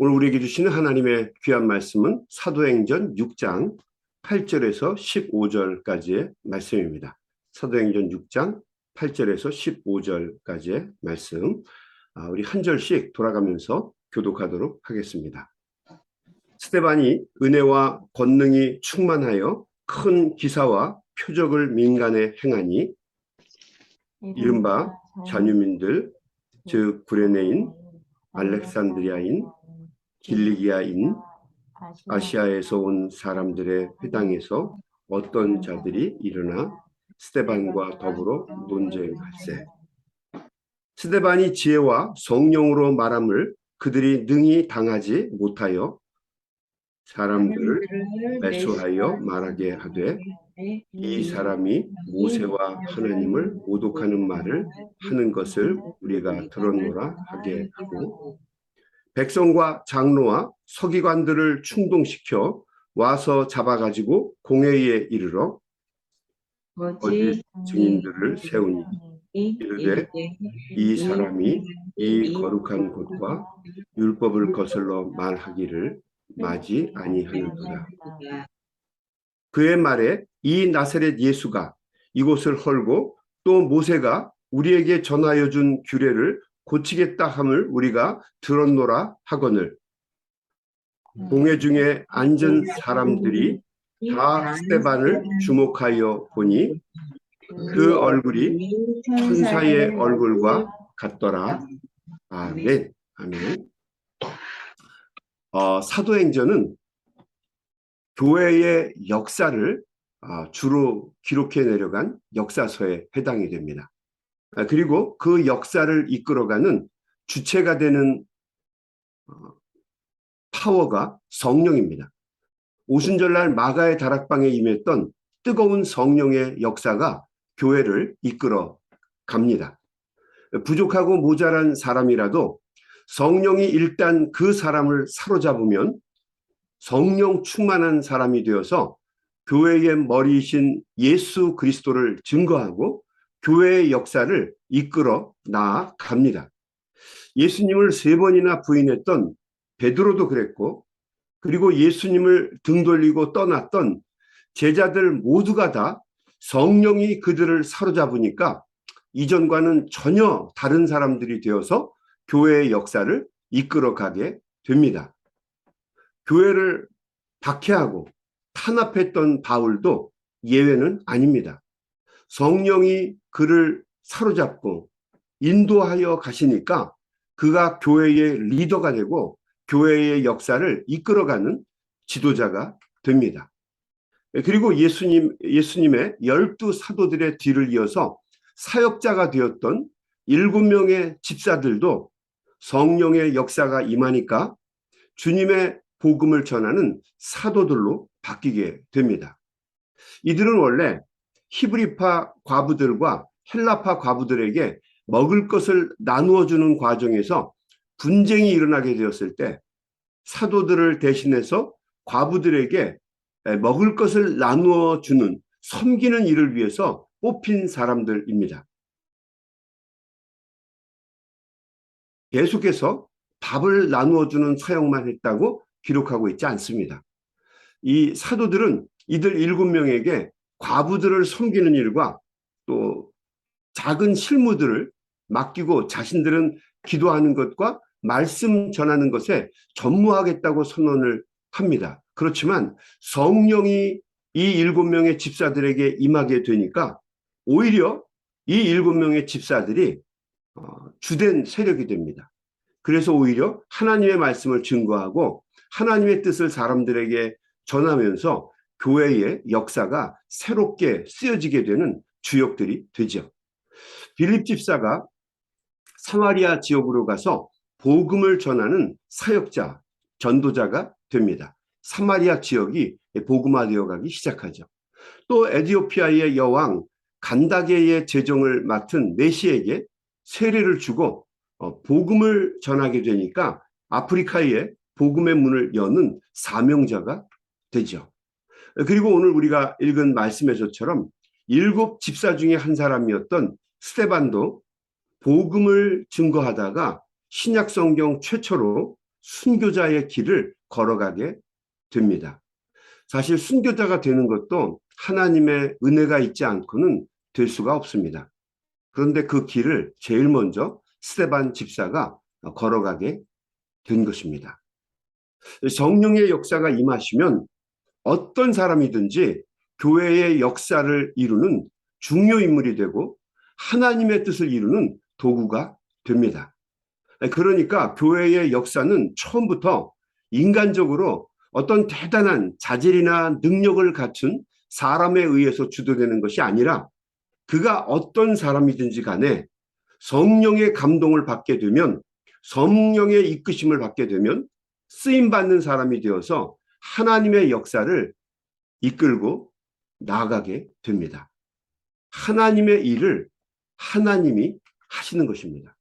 오늘 우리에게 주시는 하나님의 귀한 말씀은 사도행전 6장 8절에서 15절까지의 말씀입니다. 사도행전 6장 8절에서 15절까지의 말씀, 우리 한 절씩 돌아가면서 교독하도록 하겠습니다. 스데반이 은혜와 권능이 충만하여 큰 기사와 표적을 민간에 행하니 이른바 자유민들, 즉 구레네인, 알렉산드리아인, 길리기아인, 아시아에서 온 사람들의 회당에서 어떤 자들이 일어나 스데반과 더불어 논쟁할세. 스데반이 지혜와 성령으로 말함을 그들이 능히 당하지 못하여 사람들을 매수하여 말하게 하되, 이 사람이 모세와 하나님을 모독하는 말을 하는 것을 우리가 들었노라 하게 하고, 백성과 장로와 서기관들을 충동시켜 와서 잡아가지고 공회에 이르러 거짓 증인들을 세우니 이르되, 이 사람이 이 거룩한 곳과 율법을 거슬러 말하기를 마지 아니하는도다. 그의 말에 이 나사렛 예수가 이곳을 헐고 또 모세가 우리에게 전하여 준 규례를 고치겠다 함을 우리가 들었노라 하거늘, 공회 중에 앉은 사람들이 다 스데반을 주목하여 보니 그 얼굴이 천사의 얼굴과 같더라. 아멘. 아멘. 사도행전은 교회의 역사를 주로 기록해 내려간 역사서에 해당이 됩니다. 그리고 그 역사를 이끌어가는 주체가 되는 파워가 성령입니다. 오순절날 마가의 다락방에 임했던 뜨거운 성령의 역사가 교회를 이끌어 갑니다. 부족하고 모자란 사람이라도 성령이 일단 그 사람을 사로잡으면 성령 충만한 사람이 되어서 교회의 머리이신 예수 그리스도를 증거하고 교회의 역사를 이끌어 나아갑니다. 예수님을 3번이나 부인했던 베드로도 그랬고, 그리고 예수님을 등 돌리고 떠났던 제자들 모두가 다 성령이 그들을 사로잡으니까 이전과는 전혀 다른 사람들이 되어서 교회의 역사를 이끌어가게 됩니다. 교회를 박해하고 탄압했던 바울도 예외는 아닙니다. 성령이 그를 사로잡고 인도하여 가시니까 그가 교회의 리더가 되고 교회의 역사를 이끌어가는 지도자가 됩니다. 그리고 예수님의 12 사도들의 뒤를 이어서 사역자가 되었던 7명의 집사들도 성령의 역사가 임하니까 주님의 복음을 전하는 사도들로 바뀌게 됩니다. 이들은 원래 히브리파 과부들과 헬라파 과부들에게 먹을 것을 나누어 주는 과정에서 분쟁이 일어나게 되었을 때 사도들을 대신해서 과부들에게 먹을 것을 나누어 주는, 섬기는 일을 위해서 뽑힌 사람들입니다. 계속해서 밥을 나누어 주는 사역만 했다고 기록하고 있지 않습니다. 이 사도들은 이들 7명에게 과부들을 섬기는 일과 또 작은 실무들을 맡기고 자신들은 기도하는 것과 말씀 전하는 것에 전무하겠다고 선언을 합니다. 그렇지만 성령이 이 7명의 집사들에게 임하게 되니까 오히려 이 7명의 집사들이 주된 세력이 됩니다. 그래서 오히려 하나님의 말씀을 증거하고 하나님의 뜻을 사람들에게 전하면서 교회의 역사가 새롭게 쓰여지게 되는 주역들이 되죠. 빌립 집사가 사마리아 지역으로 가서 복음을 전하는 사역자, 전도자가 됩니다. 사마리아 지역이 복음화되어 가기 시작하죠. 또 에티오피아의 여왕 간다게의 재정을 맡은 메시에게 세례를 주고 복음을 전하게 되니까 아프리카에 복음의 문을 여는 사명자가 되죠. 그리고 오늘 우리가 읽은 말씀에서처럼 7 집사 중에 한 사람이었던 스데반도 복음을 증거하다가 신약 성경 최초로 순교자의 길을 걸어가게 됩니다. 사실 순교자가 되는 것도 하나님의 은혜가 있지 않고는 될 수가 없습니다. 그런데 그 길을 제일 먼저 스데반 집사가 걸어가게 된 것입니다. 성령의 역사가 임하시면 어떤 사람이든지 교회의 역사를 이루는 중요 인물이 되고 하나님의 뜻을 이루는 도구가 됩니다. 그러니까 교회의 역사는 처음부터 인간적으로 어떤 대단한 자질이나 능력을 갖춘 사람에 의해서 주도되는 것이 아니라 그가 어떤 사람이든지 간에 성령의 감동을 받게 되면, 성령의 이끄심을 받게 되면 쓰임받는 사람이 되어서 하나님의 역사를 이끌고 나아가게 됩니다. 하나님의 일을 하나님이 하시는 것입니다.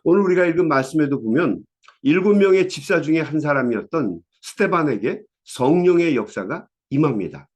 오늘 우리가 읽은 말씀에도 보면 7명의 집사 중에 한 사람이었던 스데반에게 성령의 역사가 임합니다.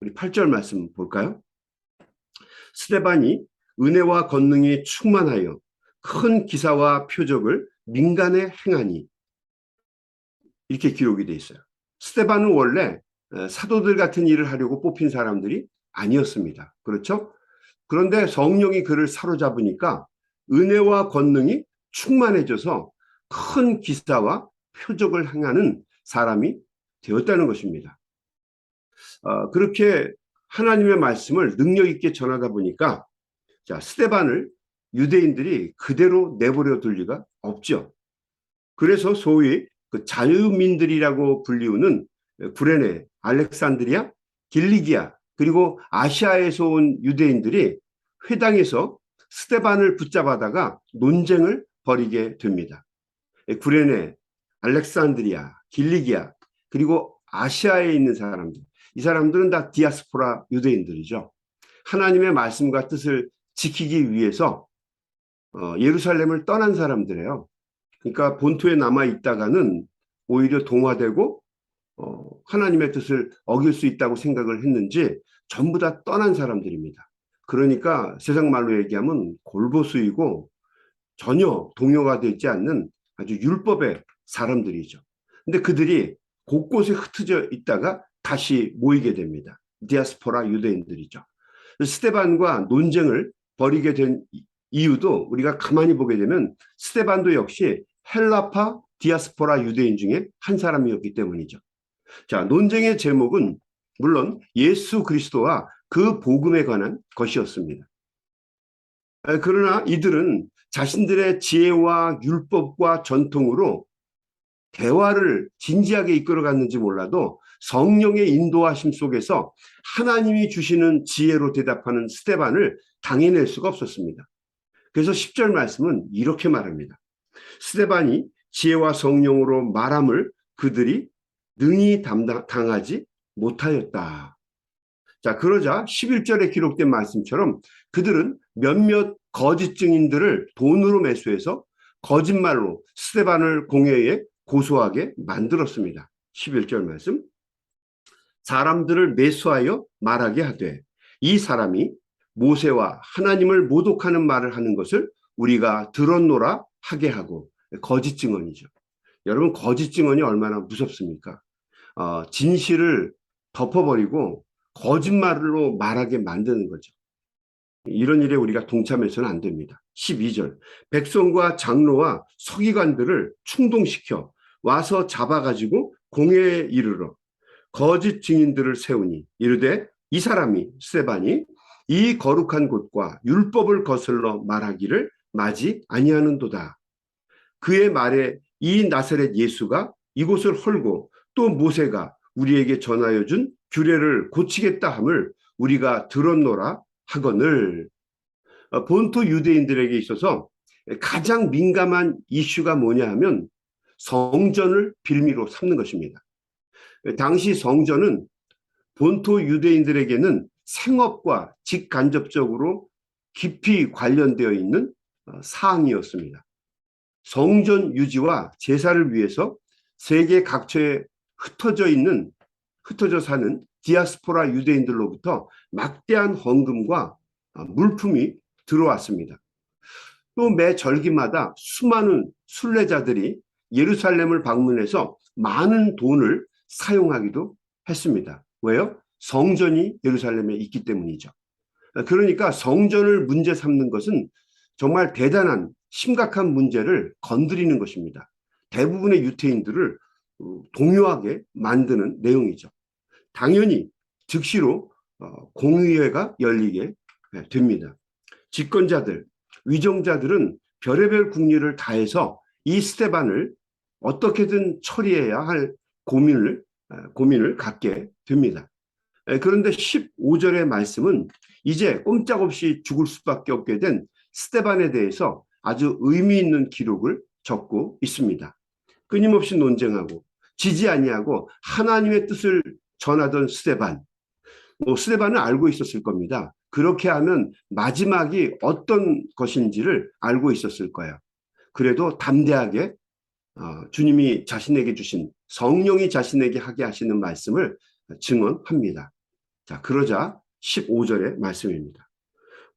우리 8절 말씀 볼까요? 스데반이 은혜와 권능이 충만하여 큰 기사와 표적을 민간에 행하니, 이렇게 기록이 돼 있어요. 스데반은 원래 사도들 같은 일을 하려고 뽑힌 사람들이 아니었습니다. 그렇죠? 그런데 성령이 그를 사로잡으니까 은혜와 권능이 충만해져서 큰 기사와 표적을 행하는 사람이 되었다는 것입니다. 그렇게 하나님의 말씀을 능력 있게 전하다 보니까 스데반을 유대인들이 그대로 내버려 둘 리가 없죠. 그래서 소위 그 자유민들이라고 불리우는 구레네, 알렉산드리아, 길리기아 그리고 아시아에서 온 유대인들이 회당에서 스데반을 붙잡아다가 논쟁을 벌이게 됩니다. 구레네, 알렉산드리아, 길리기아 그리고 아시아에 있는 사람들, 이 사람들은 다 디아스포라 유대인들이죠. 하나님의 말씀과 뜻을 지키기 위해서 예루살렘을 떠난 사람들이에요. 그러니까 본토에 남아 있다가는 오히려 동화되고 하나님의 뜻을 어길 수 있다고 생각을 했는지 전부 다 떠난 사람들입니다. 그러니까 세상 말로 얘기하면 골보수이고 전혀 동요가 되지 않는 아주 율법의 사람들이죠. 근데 그들이 곳곳에 흩어져 있다가 다시 모이게 됩니다. 디아스포라 유대인들이죠. 스데반과 논쟁을 벌이게 된 이유도 우리가 가만히 보게 되면 스데반도 역시 헬라파 디아스포라 유대인 중에 한 사람이었기 때문이죠. 자, 논쟁의 제목은 물론 예수 그리스도와 그 복음에 관한 것이었습니다. 그러나 이들은 자신들의 지혜와 율법과 전통으로 대화를 진지하게 이끌어갔는지 몰라도 성령의 인도하심 속에서 하나님이 주시는 지혜로 대답하는 스데반을 당해낼 수가 없었습니다. 그래서 10절 말씀은 이렇게 말합니다. 스데반이 지혜와 성령으로 말함을 그들이 능히 당하지 못하였다. 자, 그러자 11절에 기록된 말씀처럼 그들은 몇몇 거짓 증인들을 돈으로 매수해서 거짓말로 스데반을 공회에 고소하게 만들었습니다. 11절 말씀. 사람들을 매수하여 말하게 하되 이 사람이 모세와 하나님을 모독하는 말을 하는 것을 우리가 들었노라 하게 하고, 거짓 증언이죠. 여러분, 거짓 증언이 얼마나 무섭습니까? 진실을 덮어버리고 거짓말로 말하게 만드는 거죠. 이런 일에 우리가 동참해서는 안 됩니다. 12절. 백성과 장로와 서기관들을 충동시켜 와서 잡아가지고 공회에 이르러 거짓 증인들을 세우니 이르되 이 사람이 스데반이 이 거룩한 곳과 율법을 거슬러 말하기를 마지 아니하는도다. 그의 말에 이 나사렛 예수가 이곳을 헐고 또 모세가 우리에게 전하여 준 규례를 고치겠다 함을 우리가 들었노라 하거늘. 본토 유대인들에게 있어서 가장 민감한 이슈가 뭐냐 하면 성전을 빌미로 삼는 것입니다. 당시 성전은 본토 유대인들에게는 생업과 직간접적으로 깊이 관련되어 있는 사항이었습니다. 성전 유지와 제사를 위해서 세계 각처에 흩어져 사는 디아스포라 유대인들로부터 막대한 헌금과 물품이 들어왔습니다. 또 매 절기마다 수많은 순례자들이 예루살렘을 방문해서 많은 돈을 사용하기도 했습니다. 왜요? 성전이 예루살렘에 있기 때문이죠. 그러니까 성전을 문제 삼는 것은 정말 대단한 심각한 문제를 건드리는 것입니다. 대부분의 유태인들을 동요하게 만드는 내용이죠. 당연히 즉시로 공의회가 열리게 됩니다. 집권자들, 위정자들은 별의별 궁리를 다해서 이 스데반을 어떻게든 처리해야 할 고민을 갖게 됩니다. 그런데 15절의 말씀은 이제 꼼짝없이 죽을 수밖에 없게 된 스데반에 대해서 아주 의미 있는 기록을 적고 있습니다. 끊임없이 논쟁하고 지지 아니하고 하나님의 뜻을 전하던 스데반, 스데반은 알고 있었을 겁니다. 그렇게 하면 마지막이 어떤 것인지를 알고 있었을 거예요. 그래도 담대하게 주님이 자신에게 주신 성령이 자신에게 하게 하시는 말씀을 증언합니다. 자, 그러자 15절의 말씀입니다.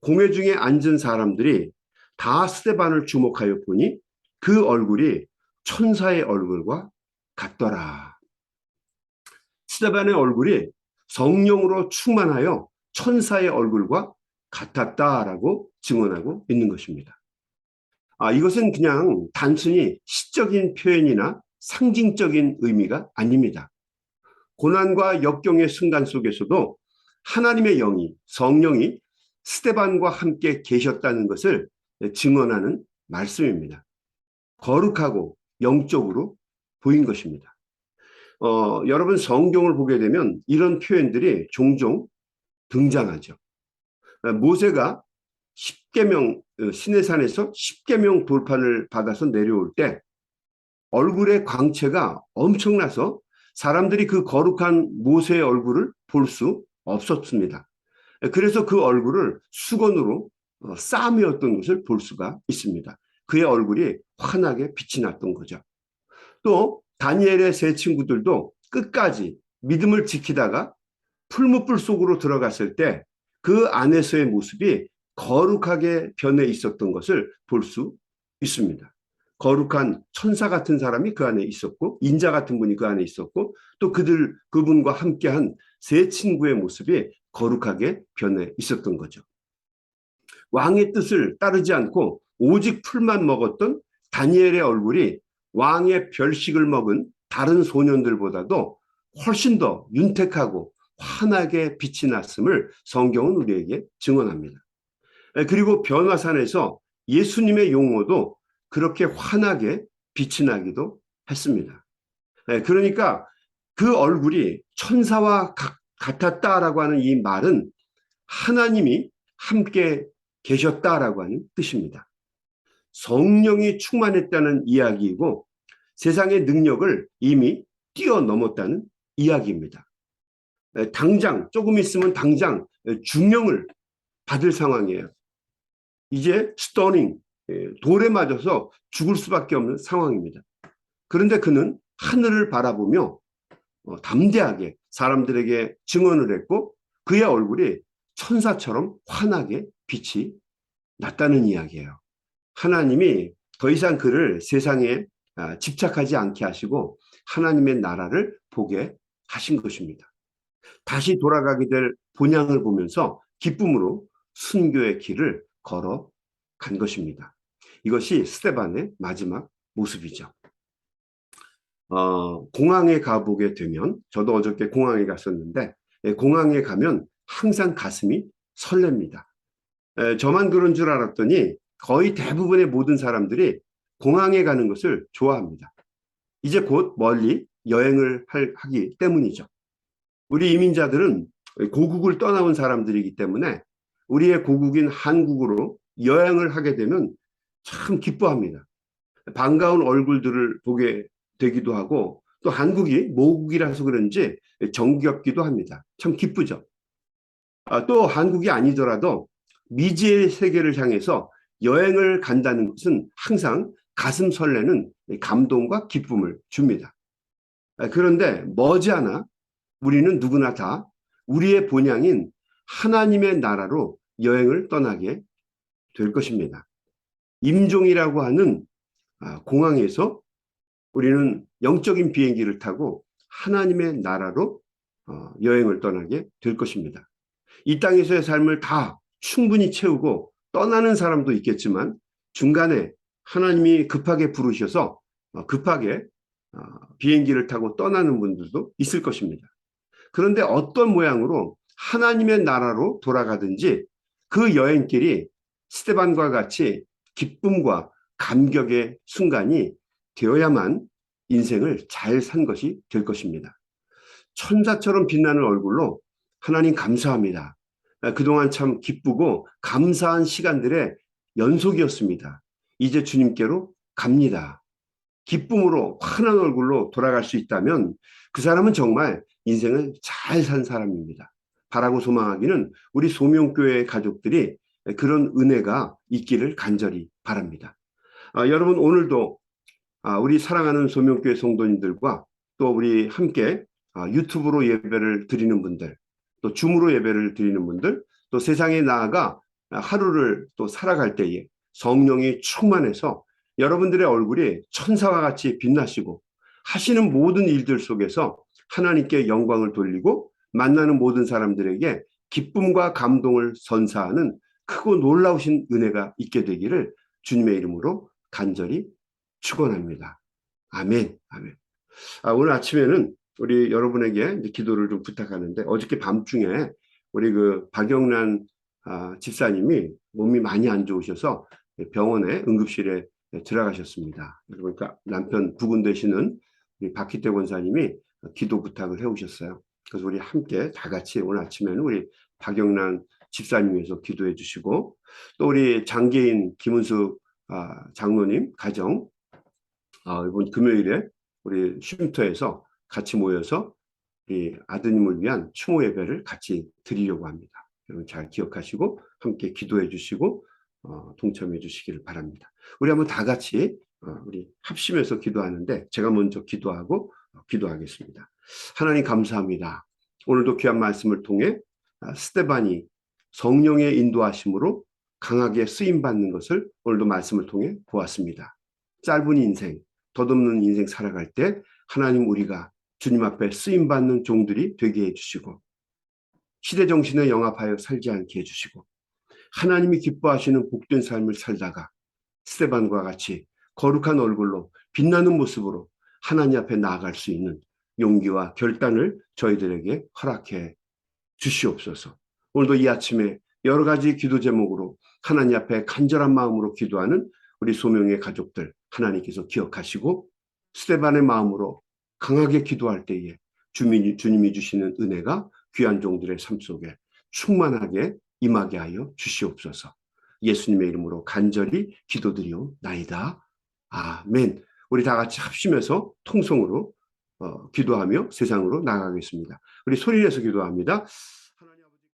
공회 중에 앉은 사람들이 다 스데반을 주목하여 보니 그 얼굴이 천사의 얼굴과 같더라. 스데반의 얼굴이 성령으로 충만하여 천사의 얼굴과 같았다라고 증언하고 있는 것입니다. 이것은 그냥 단순히 시적인 표현이나 상징적인 의미가 아닙니다. 고난과 역경의 순간 속에서도 하나님의 영이, 성령이 스데반과 함께 계셨다는 것을 증언하는 말씀입니다. 거룩하고 영적으로 보인 것입니다. 여러분 성경을 보게 되면 이런 표현들이 종종 등장하죠. 모세가 10계명, 시내산에서 10계명 돌판을 받아서 내려올 때 얼굴의 광채가 엄청나서 사람들이 그 거룩한 모세의 얼굴을 볼 수 없었습니다. 그래서 그 얼굴을 수건으로 싸매었던 것을 볼 수가 있습니다. 그의 얼굴이 환하게 빛이 났던 거죠. 또 다니엘의 세 친구들도 끝까지 믿음을 지키다가 풀무불 속으로 들어갔을 때 그 안에서의 모습이 거룩하게 변해 있었던 것을 볼 수 있습니다. 거룩한 천사 같은 사람이 그 안에 있었고 인자 같은 분이 그 안에 있었고 또 그분과 함께한 세 친구의 모습이 거룩하게 변해 있었던 거죠. 왕의 뜻을 따르지 않고 오직 풀만 먹었던 다니엘의 얼굴이 왕의 별식을 먹은 다른 소년들보다도 훨씬 더 윤택하고 환하게 빛이 났음을 성경은 우리에게 증언합니다. 그리고 변화산에서 예수님의 용모도 그렇게 환하게 빛이 나기도 했습니다. 그러니까 그 얼굴이 천사와 같았다라고 하는 이 말은 하나님이 함께 계셨다라고 하는 뜻입니다. 성령이 충만했다는 이야기이고 세상의 능력을 이미 뛰어넘었다는 이야기입니다. 당장 조금 있으면 당장 중형을 받을 상황이에요. 이제 스토닝, 돌에 맞아서 죽을 수밖에 없는 상황입니다. 그런데 그는 하늘을 바라보며 담대하게 사람들에게 증언을 했고 그의 얼굴이 천사처럼 환하게 빛이 났다는 이야기예요. 하나님이 더 이상 그를 세상에 집착하지 않게 하시고 하나님의 나라를 보게 하신 것입니다. 다시 돌아가게 될 본향을 보면서 기쁨으로 순교의 길을 걸어간 것입니다. 이것이 스데반의 마지막 모습이죠. 공항에 가보게 되면 저도 어저께 공항에 갔었는데 공항에 가면 항상 가슴이 설렙니다. 저만 그런 줄 알았더니 거의 대부분의 모든 사람들이 공항에 가는 것을 좋아합니다. 이제 곧 멀리 여행을 하기 때문이죠. 우리 이민자들은 고국을 떠나온 사람들이기 때문에 우리의 고국인 한국으로 여행을 하게 되면 참 기뻐합니다. 반가운 얼굴들을 보게 되기도 하고 또 한국이 모국이라서 그런지 정겹기도 합니다. 참 기쁘죠. 또 한국이 아니더라도 미지의 세계를 향해서 여행을 간다는 것은 항상 가슴 설레는 감동과 기쁨을 줍니다. 그런데 머지않아 우리는 누구나 다 우리의 본향인 하나님의 나라로 여행을 떠나게 될 것입니다. 임종이라고 하는 공항에서 우리는 영적인 비행기를 타고 하나님의 나라로 여행을 떠나게 될 것입니다. 이 땅에서의 삶을 다 충분히 채우고 떠나는 사람도 있겠지만 중간에 하나님이 급하게 부르셔서 급하게 비행기를 타고 떠나는 분들도 있을 것입니다. 그런데 어떤 모양으로 하나님의 나라로 돌아가든지 그 여행길이 스테반과 같이 기쁨과 감격의 순간이 되어야만 인생을 잘 산 것이 될 것입니다. 천사처럼 빛나는 얼굴로 하나님 감사합니다. 그동안 참 기쁘고 감사한 시간들의 연속이었습니다. 이제 주님께로 갑니다. 기쁨으로 환한 얼굴로 돌아갈 수 있다면 그 사람은 정말 인생을 잘 산 사람입니다. 바라고 소망하기는 우리 소명교회 가족들이 그런 은혜가 있기를 간절히 바랍니다. 여러분 오늘도 우리 사랑하는 소명교회 성도님들과 또 우리 함께 유튜브로 예배를 드리는 분들, 또 줌으로 예배를 드리는 분들, 또 세상에 나아가 하루를 또 살아갈 때에 성령이 충만해서 여러분들의 얼굴이 천사와 같이 빛나시고 하시는 모든 일들 속에서 하나님께 영광을 돌리고 만나는 모든 사람들에게 기쁨과 감동을 선사하는 크고 놀라우신 은혜가 있게 되기를 주님의 이름으로 간절히 축원합니다. 아멘. 아멘. 오늘 아침에는 우리 여러분에게 기도를 좀 부탁하는데 어저께 밤중에 우리 그 박영란 집사님이 몸이 많이 안 좋으셔서 병원에 응급실에 들어가셨습니다. 그러니까 남편 부군 되시는 우리 박희태 권사님이 기도 부탁을 해오셨어요. 그래서 우리 함께 다 같이 오늘 아침에는 우리 박영란 집사님 위해서 기도해 주시고 또 우리 장계인 김은수 장로님 가정 이번 금요일에 우리 쉼터에서 같이 모여서 우리 아드님을 위한 추모 예배를 같이 드리려고 합니다. 여러분 잘 기억하시고 함께 기도해 주시고 동참해 주시기를 바랍니다. 우리 한번 다 같이 우리 합심해서 기도하는데 제가 먼저 기도하고 기도하겠습니다. 하나님 감사합니다. 오늘도 귀한 말씀을 통해 스데반이 성령의 인도하심으로 강하게 쓰임받는 것을 오늘도 말씀을 통해 보았습니다. 짧은 인생, 덧없는 인생 살아갈 때 하나님 우리가 주님 앞에 쓰임받는 종들이 되게 해주시고 시대정신에 영합하여 살지 않게 해주시고 하나님이 기뻐하시는 복된 삶을 살다가 스데반과 같이 거룩한 얼굴로 빛나는 모습으로 하나님 앞에 나아갈 수 있는 용기와 결단을 저희들에게 허락해 주시옵소서. 오늘도 이 아침에 여러 가지 기도 제목으로 하나님 앞에 간절한 마음으로 기도하는 우리 소명의 가족들 하나님께서 기억하시고 스데반의 마음으로 강하게 기도할 때에 주님이 주시는 은혜가 귀한 종들의 삶 속에 충만하게 임하게 하여 주시옵소서. 예수님의 이름으로 간절히 기도드리옵나이다. 아멘. 우리 다 같이 합심해서 통성으로 기도하며 세상으로 나가겠습니다. 우리 소리 내서 기도합니다.